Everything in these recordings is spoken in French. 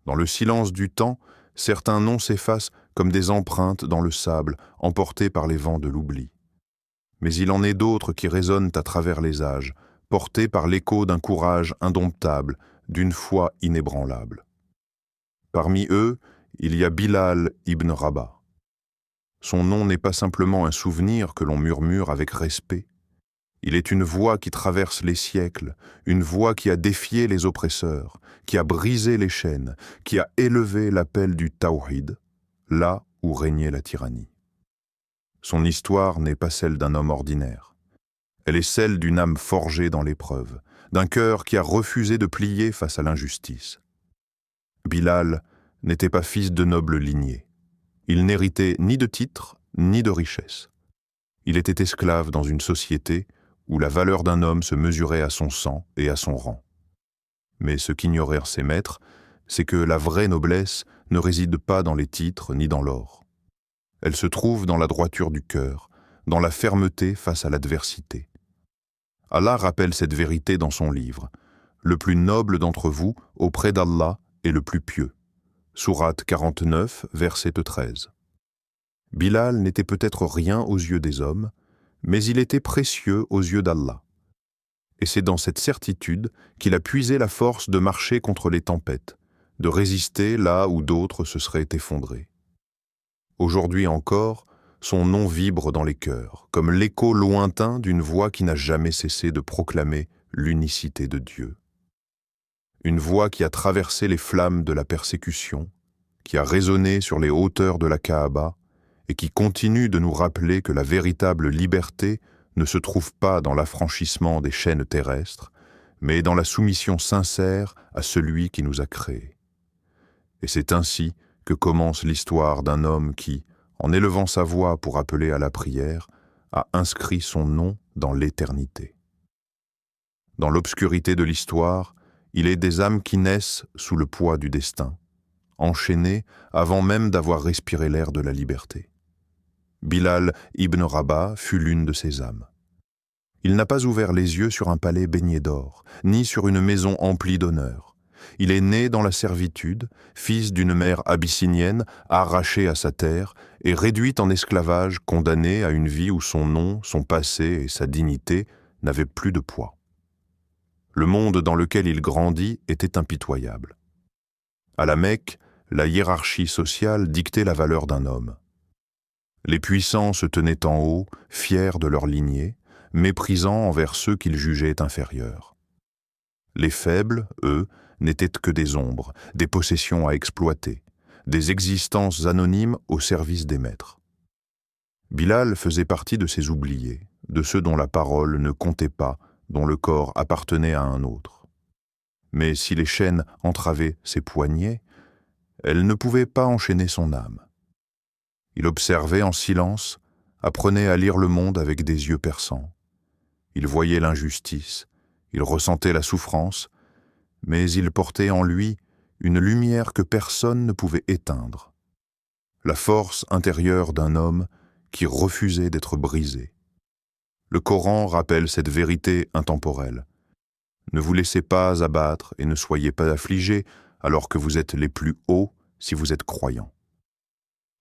Dans le silence du temps, certains noms s'effacent comme des empreintes dans le sable, emportées par les vents de l'oubli. Mais il en est d'autres qui résonnent à travers les âges, portés par l'écho d'un courage indomptable, d'une foi inébranlable. Parmi eux, il y a Bilal ibn Rabah. Son nom n'est pas simplement un souvenir que l'on murmure avec respect. Il est une voix qui traverse les siècles, une voix qui a défié les oppresseurs, qui a brisé les chaînes, qui a élevé l'appel du Tawhid, là où régnait la tyrannie. Son histoire n'est pas celle d'un homme ordinaire. Elle est celle d'une âme forgée dans l'épreuve, d'un cœur qui a refusé de plier face à l'injustice. Bilal n'était pas fils de noble lignée. Il n'héritait ni de titre, ni de richesse. Il était esclave dans une société où la valeur d'un homme se mesurait à son sang et à son rang. Mais ce qu'ignorèrent ses maîtres, c'est que la vraie noblesse ne réside pas dans les titres ni dans l'or. Elle se trouve dans la droiture du cœur, dans la fermeté face à l'adversité. Allah rappelle cette vérité dans son livre. Le plus noble d'entre vous, auprès d'Allah, est le plus pieux. Sourate 49, verset 13. Bilal n'était peut-être rien aux yeux des hommes, mais il était précieux aux yeux d'Allah. Et c'est dans cette certitude qu'il a puisé la force de marcher contre les tempêtes, de résister là où d'autres se seraient effondrés. Aujourd'hui encore, son nom vibre dans les cœurs, comme l'écho lointain d'une voix qui n'a jamais cessé de proclamer l'unicité de Dieu. Une voix qui a traversé les flammes de la persécution, qui a résonné sur les hauteurs de la Kaaba et qui continue de nous rappeler que la véritable liberté ne se trouve pas dans l'affranchissement des chaînes terrestres, mais dans la soumission sincère à celui qui nous a créés. Et c'est ainsi que commence l'histoire d'un homme qui, en élevant sa voix pour appeler à la prière, a inscrit son nom dans l'éternité. Dans l'obscurité de l'histoire, il est des âmes qui naissent sous le poids du destin, enchaînées avant même d'avoir respiré l'air de la liberté. Bilal ibn Rabah fut l'une de ces âmes. Il n'a pas ouvert les yeux sur un palais baigné d'or, ni sur une maison emplie d'honneur. Il est né dans la servitude, fils d'une mère abyssinienne, arraché à sa terre et réduit en esclavage, condamné à une vie où son nom, son passé et sa dignité n'avaient plus de poids. Le monde dans lequel il grandit était impitoyable. À la Mecque, la hiérarchie sociale dictait la valeur d'un homme. Les puissants se tenaient en haut, fiers de leur lignée, méprisants envers ceux qu'ils jugeaient inférieurs. Les faibles, eux, n'étaient que des ombres, des possessions à exploiter, des existences anonymes au service des maîtres. Bilal faisait partie de ces oubliés, de ceux dont la parole ne comptait pas, dont le corps appartenait à un autre. Mais si les chaînes entravaient ses poignets, elles ne pouvaient pas enchaîner son âme. Il observait en silence, apprenait à lire le monde avec des yeux perçants. Il voyait l'injustice, il ressentait la souffrance, mais il portait en lui une lumière que personne ne pouvait éteindre. La force intérieure d'un homme qui refusait d'être brisé. Le Coran rappelle cette vérité intemporelle. Ne vous laissez pas abattre et ne soyez pas affligés alors que vous êtes les plus hauts si vous êtes croyants.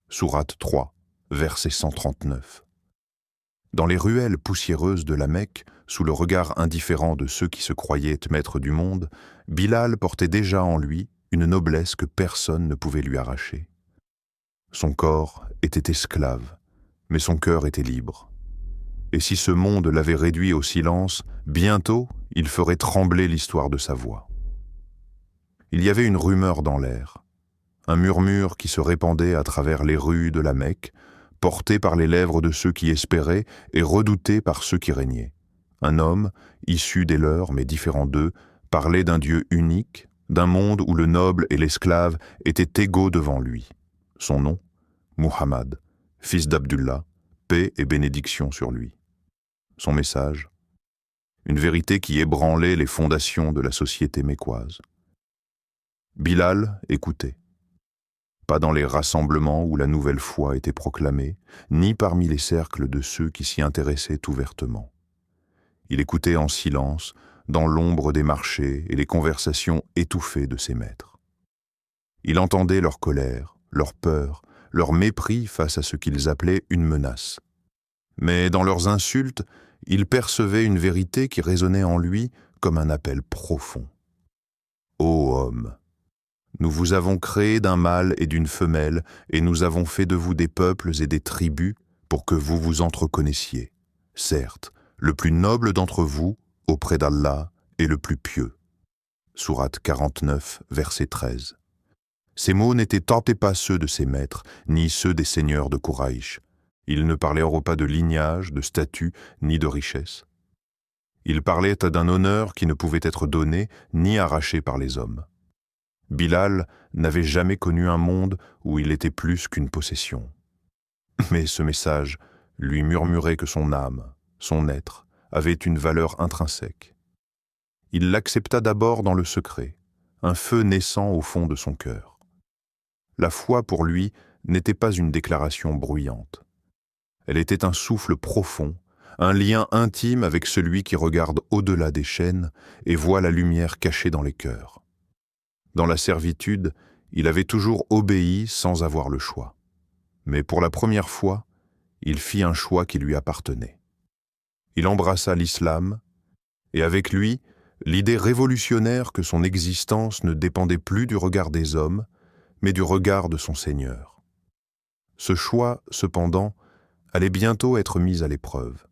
Sourate 3, verset 139. Dans les ruelles poussiéreuses de la Mecque, sous le regard indifférent de ceux qui se croyaient maîtres du monde, Bilal portait déjà en lui une noblesse que personne ne pouvait lui arracher. Son corps était esclave, mais son cœur était libre. Et si ce monde l'avait réduit au silence, bientôt il ferait trembler l'histoire de sa voix. Il y avait une rumeur dans l'air, un murmure qui se répandait à travers les rues de la Mecque, porté par les lèvres de ceux qui espéraient et redouté par ceux qui régnaient. Un homme, issu des leurs mais différent d'eux, parlait d'un Dieu unique, d'un monde où le noble et l'esclave étaient égaux devant lui. Son nom, Muhammad, fils d'Abdullah, paix et bénédiction sur lui. Son message, une vérité qui ébranlait les fondations de la société mécoise. Bilal écoutait. Pas dans les rassemblements où la nouvelle foi était proclamée, ni parmi les cercles de ceux qui s'y intéressaient ouvertement. Il écoutait en silence, dans l'ombre des marchés et les conversations étouffées de ses maîtres. Il entendait leur colère, leur peur, leur mépris face à ce qu'ils appelaient une menace. Mais dans leurs insultes, il percevait une vérité qui résonnait en lui comme un appel profond. « Ô homme, nous vous avons créé d'un mâle et d'une femelle, et nous avons fait de vous des peuples et des tribus pour que vous vous entreconnaissiez. Certes, le plus noble d'entre vous, auprès d'Allah, est le plus pieux. » Sourate 49, verset 13. Ces mots n'étaient tentés pas ceux de ses maîtres, ni ceux des seigneurs de Quraïch. Ils ne parlaient pas de lignage, de statut, ni de richesse. Ils parlaient d'un honneur qui ne pouvait être donné ni arraché par les hommes. Bilal n'avait jamais connu un monde où il était plus qu'une possession. Mais ce message lui murmurait que son âme, son être, avait une valeur intrinsèque. Il l'accepta d'abord dans le secret, un feu naissant au fond de son cœur. La foi pour lui n'était pas une déclaration bruyante. Elle était un souffle profond, un lien intime avec celui qui regarde au-delà des chaînes et voit la lumière cachée dans les cœurs. Dans la servitude, il avait toujours obéi sans avoir le choix. Mais pour la première fois, il fit un choix qui lui appartenait. Il embrassa l'islam, et avec lui, l'idée révolutionnaire que son existence ne dépendait plus du regard des hommes, mais du regard de son Seigneur. Ce choix, cependant, allait bientôt être mis à l'épreuve.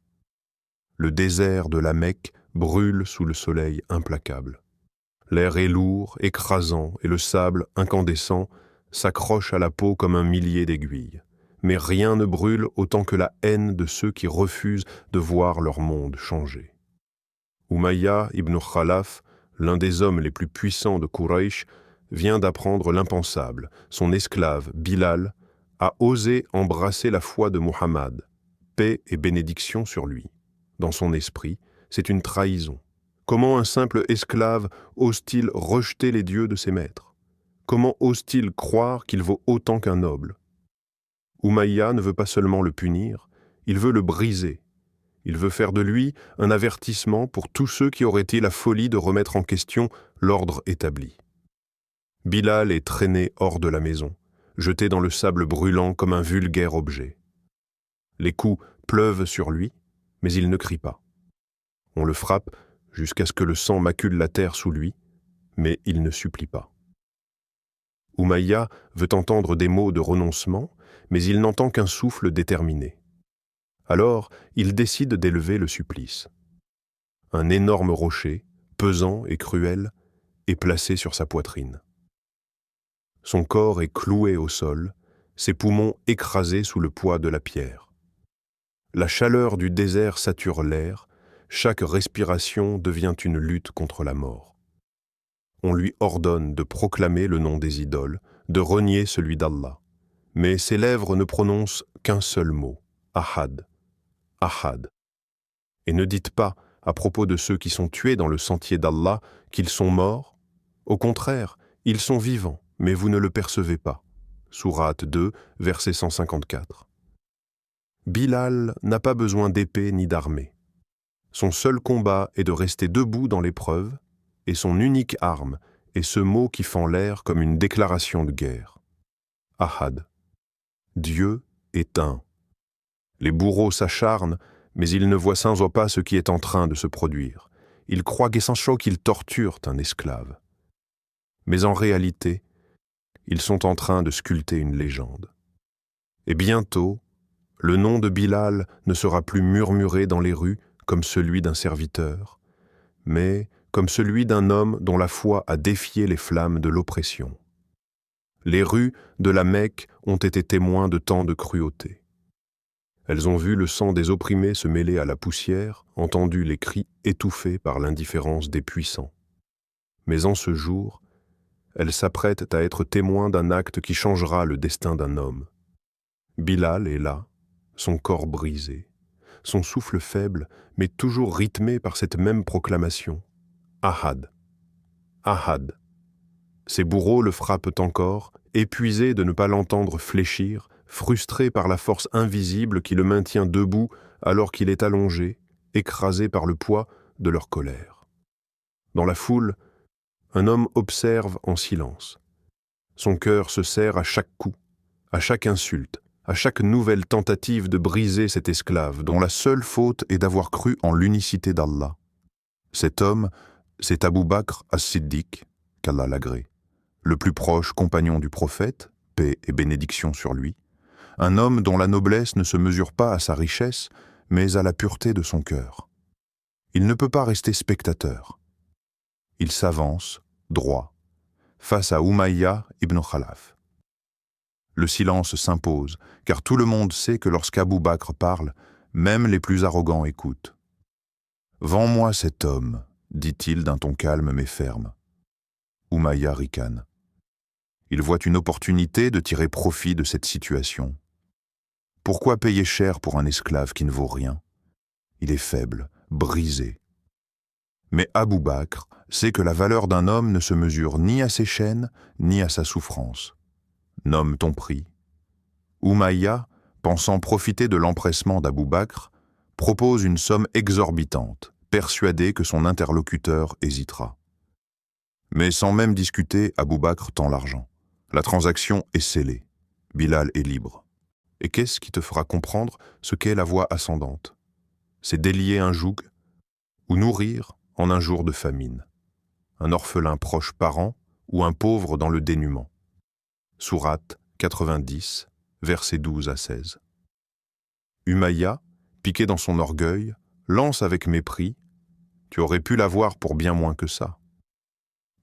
Le désert de la Mecque brûle sous le soleil implacable. L'air est lourd, écrasant, et le sable, incandescent, s'accroche à la peau comme un millier d'aiguilles. Mais rien ne brûle autant que la haine de ceux qui refusent de voir leur monde changer. Umayya ibn Khalaf, l'un des hommes les plus puissants de Quraïch, vient d'apprendre l'impensable. Son esclave, Bilal, a osé embrasser la foi de Muhammad, paix et bénédiction sur lui. Dans son esprit, c'est une trahison. Comment un simple esclave ose-t-il rejeter les dieux de ses maîtres? Comment ose-t-il croire qu'il vaut autant qu'un noble? Umayya ne veut pas seulement le punir, il veut le briser. Il veut faire de lui un avertissement pour tous ceux qui auraient eu la folie de remettre en question l'ordre établi. Bilal est traîné hors de la maison, jeté dans le sable brûlant comme un vulgaire objet. Les coups pleuvent sur lui, mais il ne crie pas. On le frappe jusqu'à ce que le sang macule la terre sous lui, mais il ne supplie pas. Umayya veut entendre des mots de renoncement, mais il n'entend qu'un souffle déterminé. Alors, il décide d'élever le supplice. Un énorme rocher, pesant et cruel, est placé sur sa poitrine. Son corps est cloué au sol, ses poumons écrasés sous le poids de la pierre. La chaleur du désert sature l'air, chaque respiration devient une lutte contre la mort. On lui ordonne de proclamer le nom des idoles, de renier celui d'Allah. Mais ses lèvres ne prononcent qu'un seul mot, Ahad, Ahad. Et ne dites pas, à propos de ceux qui sont tués dans le sentier d'Allah, qu'ils sont morts. Au contraire, ils sont vivants, mais vous ne le percevez pas. Sourate 2, verset 154. Bilal n'a pas besoin d'épée ni d'armée. Son seul combat est de rester debout dans l'épreuve, et son unique arme est ce mot qui fend l'air comme une déclaration de guerre. Ahad. Dieu est un. Les bourreaux s'acharnent, mais ils ne voient sans pas ce qui est en train de se produire. Ils croient qu'essentiellement qu'ils torturent un esclave. Mais en réalité, ils sont en train de sculpter une légende. Et bientôt, le nom de Bilal ne sera plus murmuré dans les rues comme celui d'un serviteur, mais comme celui d'un homme dont la foi a défié les flammes de l'oppression. Les rues de la Mecque ont été témoins de tant de cruauté. Elles ont vu le sang des opprimés se mêler à la poussière, entendu les cris étouffés par l'indifférence des puissants. Mais en ce jour, elles s'apprêtent à être témoins d'un acte qui changera le destin d'un homme. Bilal est là, son corps brisé, son souffle faible, mais toujours rythmé par cette même proclamation. Ahad. Ahad. Ses bourreaux le frappent encore, épuisés de ne pas l'entendre fléchir, frustrés par la force invisible qui le maintient debout alors qu'il est allongé, écrasé par le poids de leur colère. Dans la foule, un homme observe en silence. Son cœur se serre à chaque coup, à chaque insulte, à chaque nouvelle tentative de briser cet esclave dont la seule faute est d'avoir cru en l'unicité d'Allah. Cet homme, c'est Abu Bakr as-Siddiq, qu'Allah l'agrée, le plus proche compagnon du prophète, paix et bénédiction sur lui, un homme dont la noblesse ne se mesure pas à sa richesse, mais à la pureté de son cœur. Il ne peut pas rester spectateur. Il s'avance, droit, face à Umayya ibn Khalaf. Le silence s'impose, car tout le monde sait que lorsqu'Abu Bakr parle, même les plus arrogants écoutent. « Vends-moi cet homme », dit-il d'un ton calme mais ferme. Umayya ricane. Il voit une opportunité de tirer profit de cette situation. Pourquoi payer cher pour un esclave qui ne vaut rien? Il est faible, brisé. Mais Abu Bakr sait que la valeur d'un homme ne se mesure ni à ses chaînes, ni à sa souffrance. Nomme ton prix. Umayya, pensant profiter de l'empressement d'Abu Bakr, propose une somme exorbitante, persuadé que son interlocuteur hésitera. Mais sans même discuter, Abu Bakr tend l'argent. La transaction est scellée. Bilal est libre. Et qu'est-ce qui te fera comprendre ce qu'est la voie ascendante? C'est délier un joug ou nourrir en un jour de famine. Un orphelin proche parent ou un pauvre dans le dénuement. Sourate 90, versets 12 à 16. Umayya, piqué dans son orgueil, lance avec mépris « Tu aurais pu l'avoir pour bien moins que ça ».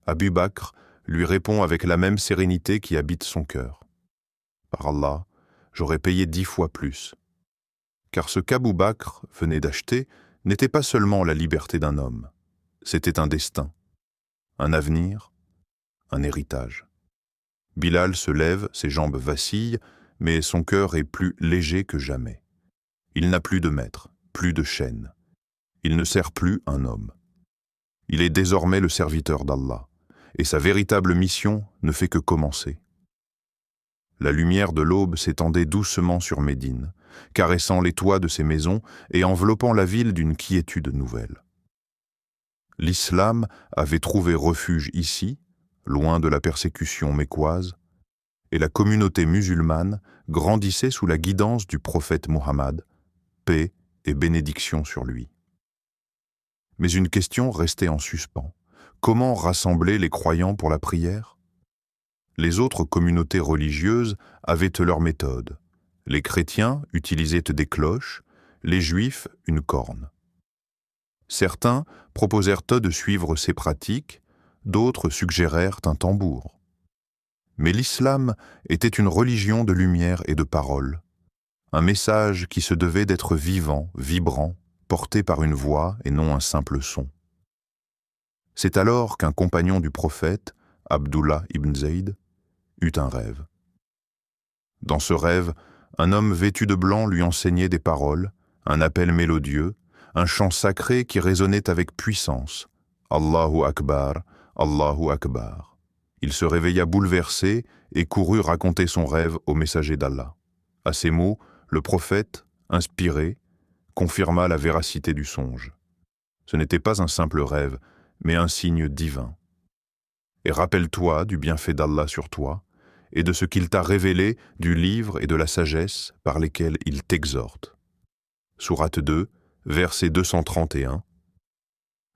Abu Bakr lui répond avec la même sérénité qui habite son cœur. « Par Allah, j'aurais payé 10 fois plus. » Car ce qu'Abu Bakr venait d'acheter n'était pas seulement la liberté d'un homme, c'était un destin, un avenir, un héritage. Bilal se lève, ses jambes vacillent, mais son cœur est plus léger que jamais. Il n'a plus de maître, plus de chaîne. Il ne sert plus un homme. Il est désormais le serviteur d'Allah, et sa véritable mission ne fait que commencer. La lumière de l'aube s'étendait doucement sur Médine, caressant les toits de ses maisons et enveloppant la ville d'une quiétude nouvelle. L'islam avait trouvé refuge ici, loin de la persécution mécoise, et la communauté musulmane grandissait sous la guidance du prophète Mohammed, paix et bénédiction sur lui. Mais une question restait en suspens. Comment rassembler les croyants pour la prière? Les autres communautés religieuses avaient leur méthode. Les chrétiens utilisaient des cloches, les juifs une corne. Certains proposèrent de suivre ces pratiques, d'autres suggérèrent un tambour. Mais l'islam était une religion de lumière et de parole, un message qui se devait d'être vivant, vibrant, porté par une voix et non un simple son. C'est alors qu'un compagnon du prophète, Abdullah ibn Zayd, eut un rêve. Dans ce rêve, un homme vêtu de blanc lui enseignait des paroles, un appel mélodieux, un chant sacré qui résonnait avec puissance. Allahu Akbar, Allahu Akbar. Il se réveilla bouleversé et courut raconter son rêve au messager d'Allah. À ces mots, le prophète, inspiré, confirma la véracité du songe. Ce n'était pas un simple rêve, mais un signe divin. Et rappelle-toi du bienfait d'Allah sur toi, et de ce qu'il t'a révélé du livre et de la sagesse par lesquels il t'exhorte. Sourate 2, verset 231.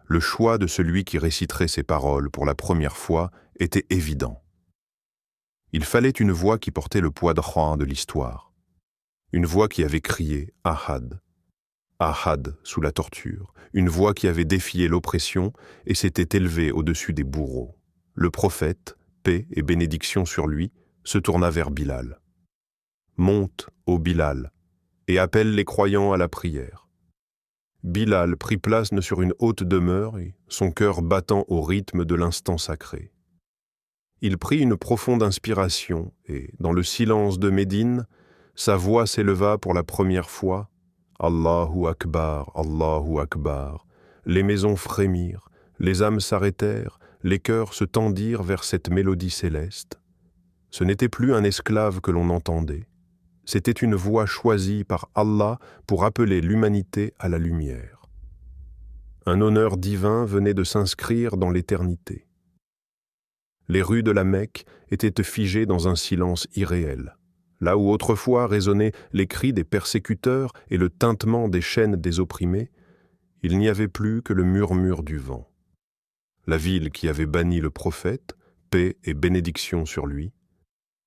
Le choix de celui qui réciterait ces paroles pour la première fois était évident. Il fallait une voix qui portait le poids de l'histoire. Une voix qui avait crié « Ahad ». Ahad sous la torture, une voix qui avait défié l'oppression et s'était élevée au-dessus des bourreaux. Le prophète, paix et bénédiction sur lui, se tourna vers Bilal. « Monte, ô Bilal, et appelle les croyants à la prière. » Bilal prit place sur une haute demeure, et son cœur battant au rythme de l'instant sacré. Il prit une profonde inspiration, et, dans le silence de Médine, sa voix s'éleva pour la première fois. Allahu Akbar, Allahu Akbar. Les maisons frémirent, les âmes s'arrêtèrent, les cœurs se tendirent vers cette mélodie céleste. Ce n'était plus un esclave que l'on entendait. C'était une voix choisie par Allah pour appeler l'humanité à la lumière. Un honneur divin venait de s'inscrire dans l'éternité. Les rues de la Mecque étaient figées dans un silence irréel. Là où autrefois résonnaient les cris des persécuteurs et le tintement des chaînes des opprimés, il n'y avait plus que le murmure du vent. La ville qui avait banni le prophète, paix et bénédiction sur lui,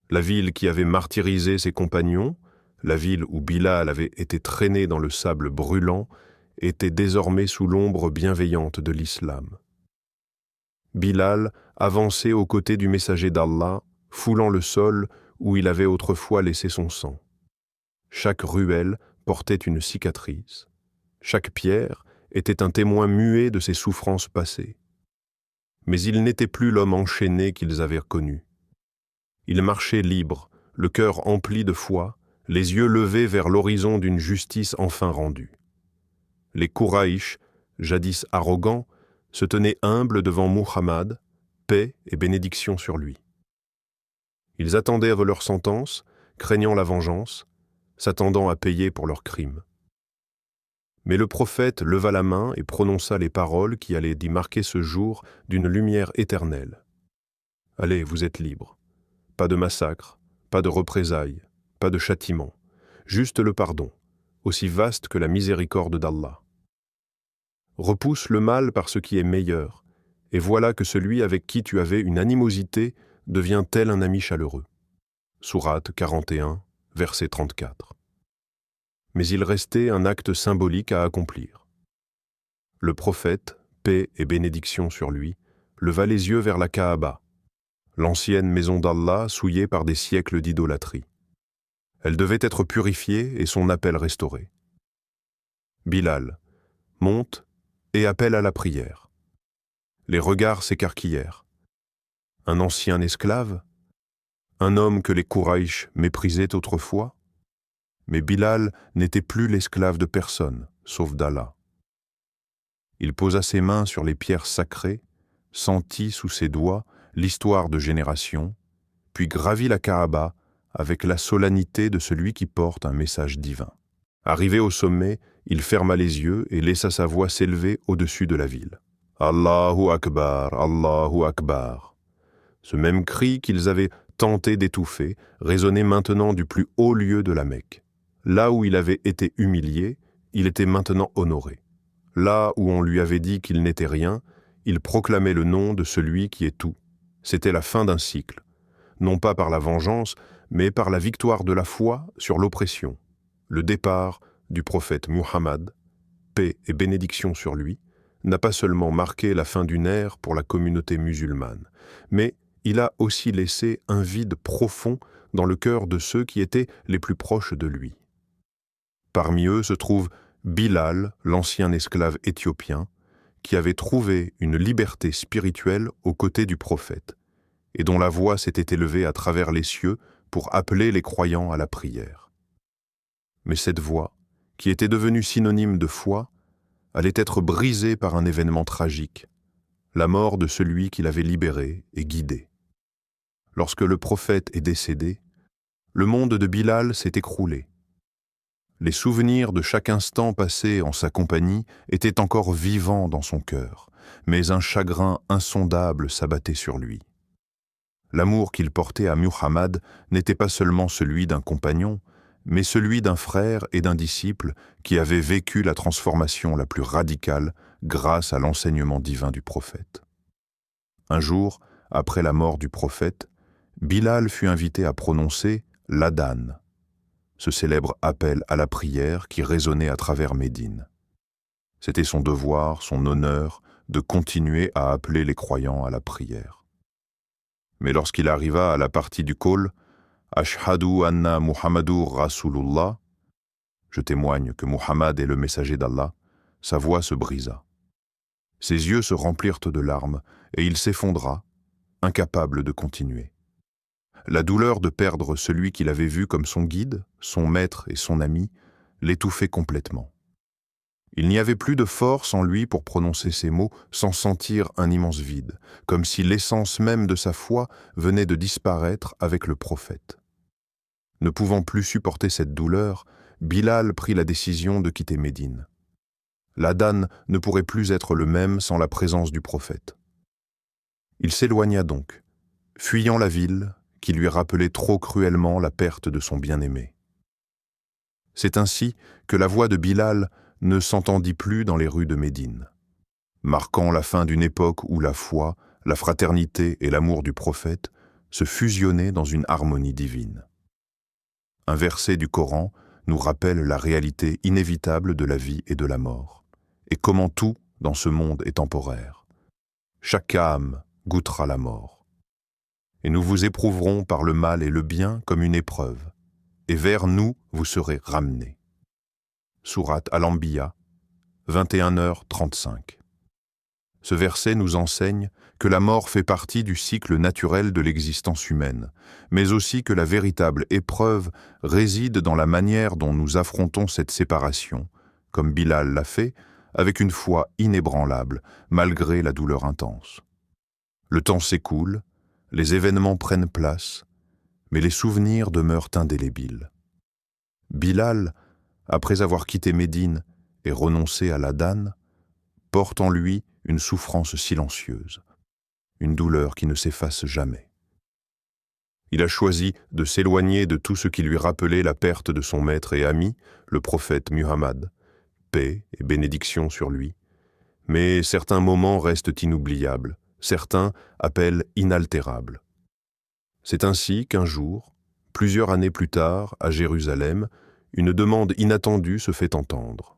la ville qui avait martyrisé ses compagnons, la ville où Bilal avait été traîné dans le sable brûlant, était désormais sous l'ombre bienveillante de l'islam. Bilal avançait aux côtés du messager d'Allah, foulant le sol où il avait autrefois laissé son sang. Chaque ruelle portait une cicatrice. Chaque pierre était un témoin muet de ses souffrances passées. Mais il n'était plus l'homme enchaîné qu'ils avaient connu. Il marchait libre, le cœur empli de foi, les yeux levés vers l'horizon d'une justice enfin rendue. Les Quraïsh, jadis arrogants, se tenaient humbles devant Muhammad, paix et bénédiction sur lui. Ils attendaient leur sentence, craignant la vengeance, s'attendant à payer pour leurs crimes. Mais le prophète leva la main et prononça les paroles qui allaient y marquer ce jour d'une lumière éternelle. « Allez, vous êtes libres. Pas de massacre, pas de représailles, pas de châtiment, juste le pardon, aussi vaste que la miséricorde d'Allah. Repousse le mal par ce qui est meilleur, et voilà que celui avec qui tu avais une animosité devient tel un ami chaleureux. » Sourate 41, verset 34. Mais il restait un acte symbolique à accomplir. Le prophète, paix et bénédiction sur lui, leva les yeux vers la Kaaba, l'ancienne maison d'Allah souillée par des siècles d'idolâtrie. Elle devait être purifiée et son appel restauré. Bilal, monte et appelle à la prière. Les regards s'écarquillèrent. Un ancien esclave? Un homme que les Quraïsh méprisaient autrefois? Mais Bilal n'était plus l'esclave de personne, sauf d'Allah. Il posa ses mains sur les pierres sacrées, sentit sous ses doigts l'histoire de générations, puis gravit la Kaaba avec la solennité de celui qui porte un message divin. Arrivé au sommet, il ferma les yeux et laissa sa voix s'élever au-dessus de la ville. « Allahu Akbar, Allahu Akbar !» Ce même cri qu'ils avaient tenté d'étouffer résonnait maintenant du plus haut lieu de la Mecque. Là où il avait été humilié, il était maintenant honoré. Là où on lui avait dit qu'il n'était rien, il proclamait le nom de celui qui est tout. C'était la fin d'un cycle, non pas par la vengeance, mais par la victoire de la foi sur l'oppression, le départ du prophète Muhammad, paix et bénédiction sur lui, n'a pas seulement marqué la fin d'une ère pour la communauté musulmane, mais il a aussi laissé un vide profond dans le cœur de ceux qui étaient les plus proches de lui. Parmi eux se trouve Bilal, l'ancien esclave éthiopien, qui avait trouvé une liberté spirituelle aux côtés du prophète, et dont la voix s'était élevée à travers les cieux pour appeler les croyants à la prière. Mais cette voix, qui était devenue synonyme de foi, allait être brisée par un événement tragique, la mort de celui qui l'avait libéré et guidé. Lorsque le prophète est décédé, le monde de Bilal s'est écroulé. Les souvenirs de chaque instant passé en sa compagnie étaient encore vivants dans son cœur, mais un chagrin insondable s'abattait sur lui. L'amour qu'il portait à Muhammad n'était pas seulement celui d'un compagnon, mais celui d'un frère et d'un disciple qui avait vécu la transformation la plus radicale grâce à l'enseignement divin du prophète. Un jour, après la mort du prophète, Bilal fut invité à prononcer l'adhan, ce célèbre appel à la prière qui résonnait à travers Médine. C'était son devoir, son honneur, de continuer à appeler les croyants à la prière. Mais lorsqu'il arriva à la partie du call, « Ashhadu anna Muhammadur Rasulullah » je témoigne que Muhammad est le messager d'Allah, sa voix se brisa. Ses yeux se remplirent de larmes et il s'effondra, incapable de continuer. La douleur de perdre celui qu'il avait vu comme son guide, son maître et son ami, l'étouffait complètement. Il n'y avait plus de force en lui pour prononcer ces mots sans sentir un immense vide, comme si l'essence même de sa foi venait de disparaître avec le prophète. Ne pouvant plus supporter cette douleur, Bilal prit la décision de quitter Médine. L'adhan ne pourrait plus être le même sans la présence du prophète. Il s'éloigna donc, fuyant la ville qui lui rappelait trop cruellement la perte de son bien-aimé. C'est ainsi que la voix de Bilal ne s'entendit plus dans les rues de Médine, marquant la fin d'une époque où la foi, la fraternité et l'amour du prophète se fusionnaient dans une harmonie divine. Un verset du Coran nous rappelle la réalité inévitable de la vie et de la mort, et comment tout dans ce monde est temporaire. Chaque âme goûtera la mort. Et nous vous éprouverons par le mal et le bien comme une épreuve, et vers nous vous serez ramenés. Sourate Al-Anbiya, 21h35. Ce verset nous enseigne que la mort fait partie du cycle naturel de l'existence humaine, mais aussi que la véritable épreuve réside dans la manière dont nous affrontons cette séparation, comme Bilal l'a fait, avec une foi inébranlable, malgré la douleur intense. Le temps s'écoule, les événements prennent place, mais les souvenirs demeurent indélébiles. Bilal, après avoir quitté Médine et renoncé à l'Adhan, porte en lui une souffrance silencieuse, une douleur qui ne s'efface jamais. Il a choisi de s'éloigner de tout ce qui lui rappelait la perte de son maître et ami, le prophète Muhammad, paix et bénédiction sur lui. Mais certains moments restent inoubliables, certains appellent inaltérables. C'est ainsi qu'un jour, plusieurs années plus tard, à Jérusalem, une demande inattendue se fait entendre.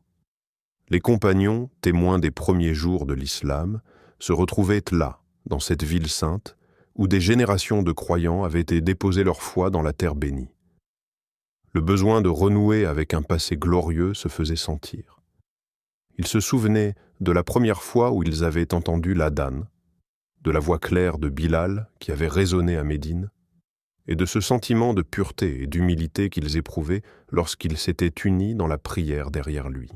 Les compagnons, témoins des premiers jours de l'islam, se retrouvaient là, dans cette ville sainte, où des générations de croyants avaient été déposés leur foi dans la terre bénie. Le besoin de renouer avec un passé glorieux se faisait sentir. Ils se souvenaient de la première fois où ils avaient entendu l'Adhan, de la voix claire de Bilal qui avait résonné à Médine, et de ce sentiment de pureté et d'humilité qu'ils éprouvaient lorsqu'ils s'étaient unis dans la prière derrière lui.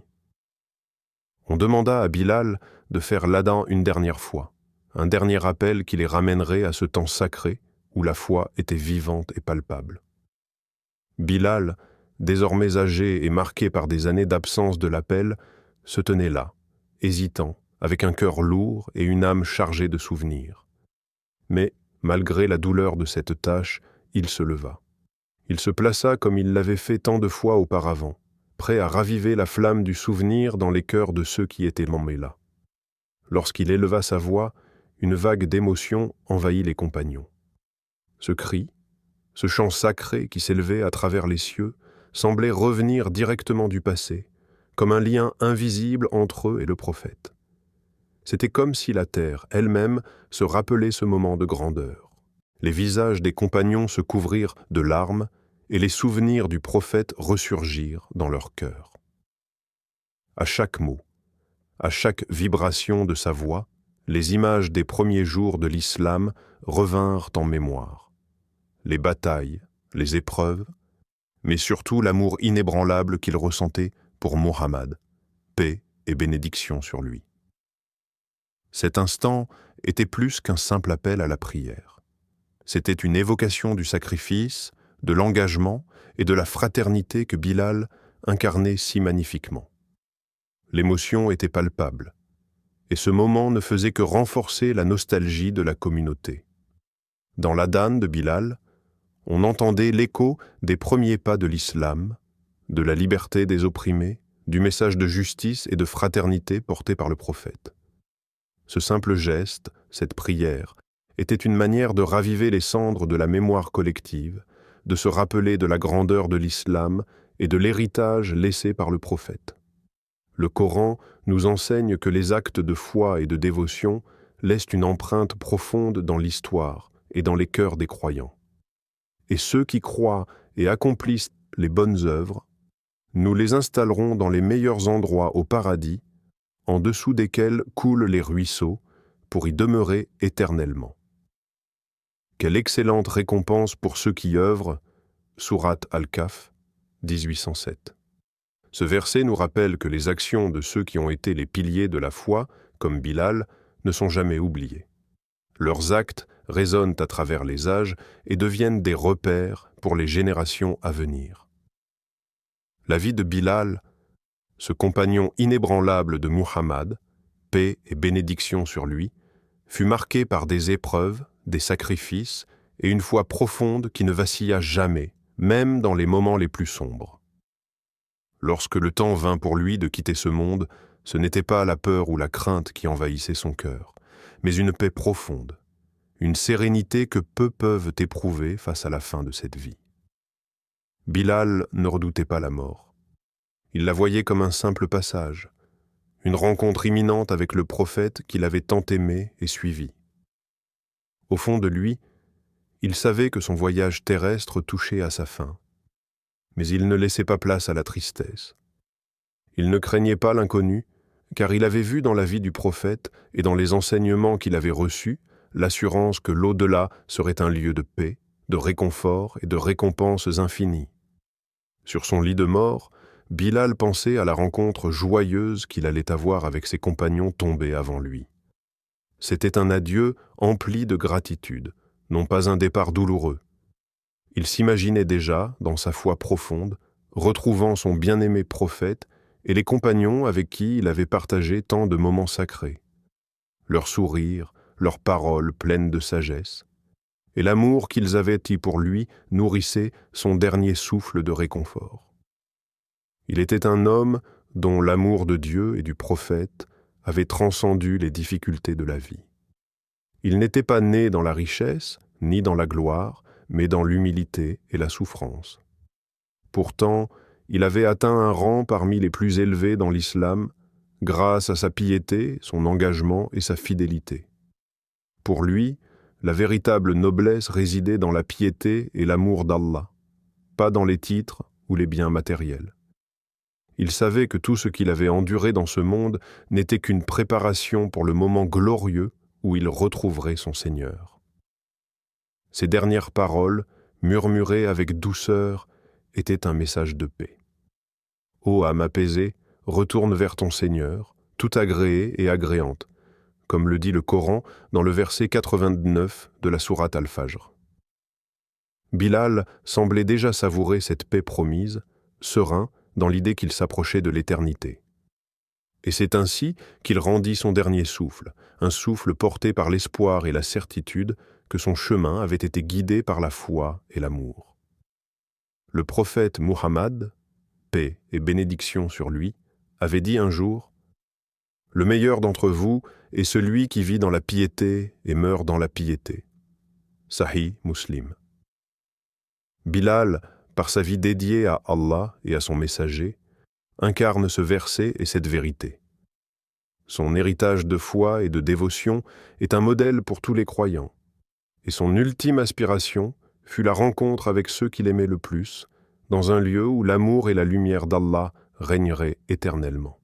On demanda à Bilal de faire l'Adhan une dernière fois, un dernier appel qui les ramènerait à ce temps sacré où la foi était vivante et palpable. Bilal, désormais âgé et marqué par des années d'absence de l'appel, se tenait là, hésitant, avec un cœur lourd et une âme chargée de souvenirs. Mais, malgré la douleur de cette tâche, il se leva. Il se plaça comme il l'avait fait tant de fois auparavant, prêt à raviver la flamme du souvenir dans les cœurs de ceux qui étaient tombés là. Lorsqu'il éleva sa voix, une vague d'émotion envahit les compagnons. Ce cri, ce chant sacré qui s'élevait à travers les cieux, semblait revenir directement du passé, comme un lien invisible entre eux et le prophète. C'était comme si la terre elle-même se rappelait ce moment de grandeur. Les visages des compagnons se couvrirent de larmes et les souvenirs du prophète ressurgirent dans leur cœur. À chaque mot, à chaque vibration de sa voix, les images des premiers jours de l'islam revinrent en mémoire. Les batailles, les épreuves, mais surtout l'amour inébranlable qu'il ressentait pour Mohammed, paix et bénédiction sur lui. Cet instant était plus qu'un simple appel à la prière. C'était une évocation du sacrifice, de l'engagement et de la fraternité que Bilal incarnait si magnifiquement. L'émotion était palpable, et ce moment ne faisait que renforcer la nostalgie de la communauté. Dans l'Adhan de Bilal, on entendait l'écho des premiers pas de l'islam, de la liberté des opprimés, du message de justice et de fraternité porté par le prophète. Ce simple geste, cette prière, était une manière de raviver les cendres de la mémoire collective, de se rappeler de la grandeur de l'islam et de l'héritage laissé par le prophète. Le Coran nous enseigne que les actes de foi et de dévotion laissent une empreinte profonde dans l'histoire et dans les cœurs des croyants. Et ceux qui croient et accomplissent les bonnes œuvres, nous les installerons dans les meilleurs endroits au paradis, en dessous desquels coulent les ruisseaux, pour y demeurer éternellement. Quelle excellente récompense pour ceux qui œuvrent, Sourate Al-Kahf, 1807. Ce verset nous rappelle que les actions de ceux qui ont été les piliers de la foi, comme Bilal, ne sont jamais oubliées. Leurs actes résonnent à travers les âges et deviennent des repères pour les générations à venir. La vie de Bilal, ce compagnon inébranlable de Muhammad, paix et bénédiction sur lui, fut marquée par des épreuves, des sacrifices et une foi profonde qui ne vacilla jamais, même dans les moments les plus sombres. Lorsque le temps vint pour lui de quitter ce monde, ce n'était pas la peur ou la crainte qui envahissait son cœur, mais une paix profonde, une sérénité que peu peuvent éprouver face à la fin de cette vie. Bilal ne redoutait pas la mort. Il la voyait comme un simple passage, une rencontre imminente avec le prophète qu'il avait tant aimé et suivi. Au fond de lui, il savait que son voyage terrestre touchait à sa fin, mais il ne laissait pas place à la tristesse. Il ne craignait pas l'inconnu, car il avait vu dans la vie du prophète et dans les enseignements qu'il avait reçus l'assurance que l'au-delà serait un lieu de paix, de réconfort et de récompenses infinies. Sur son lit de mort, Bilal pensait à la rencontre joyeuse qu'il allait avoir avec ses compagnons tombés avant lui. C'était un adieu empli de gratitude, non pas un départ douloureux. Il s'imaginait déjà, dans sa foi profonde, retrouvant son bien-aimé prophète et les compagnons avec qui il avait partagé tant de moments sacrés. Leurs sourires, leurs paroles pleines de sagesse, et l'amour qu'ils avaient eu pour lui nourrissait son dernier souffle de réconfort. Il était un homme dont l'amour de Dieu et du prophète avait transcendu les difficultés de la vie. Il n'était pas né dans la richesse, ni dans la gloire, mais dans l'humilité et la souffrance. Pourtant, il avait atteint un rang parmi les plus élevés dans l'islam, grâce à sa piété, son engagement et sa fidélité. Pour lui, la véritable noblesse résidait dans la piété et l'amour d'Allah, pas dans les titres ou les biens matériels. Il savait que tout ce qu'il avait enduré dans ce monde n'était qu'une préparation pour le moment glorieux où il retrouverait son Seigneur. Ses dernières paroles, murmurées avec douceur, étaient un message de paix. Ô âme apaisée, retourne vers ton Seigneur, tout agréée et agréante, comme le dit le Coran dans le verset 89 de la sourate Al-Fajr. Bilal semblait déjà savourer cette paix promise, serein dans l'idée qu'il s'approchait de l'éternité. Et c'est ainsi qu'il rendit son dernier souffle, un souffle porté par l'espoir et la certitude que son chemin avait été guidé par la foi et l'amour. Le prophète Muhammad, paix et bénédiction sur lui, avait dit un jour « Le meilleur d'entre vous est celui qui vit dans la piété et meurt dans la piété. » Sahih Muslim. Bilal, par sa vie dédiée à Allah et à son messager, incarne ce verset et cette vérité. Son héritage de foi et de dévotion est un modèle pour tous les croyants, et son ultime aspiration fut la rencontre avec ceux qu'il aimait le plus, dans un lieu où l'amour et la lumière d'Allah régneraient éternellement.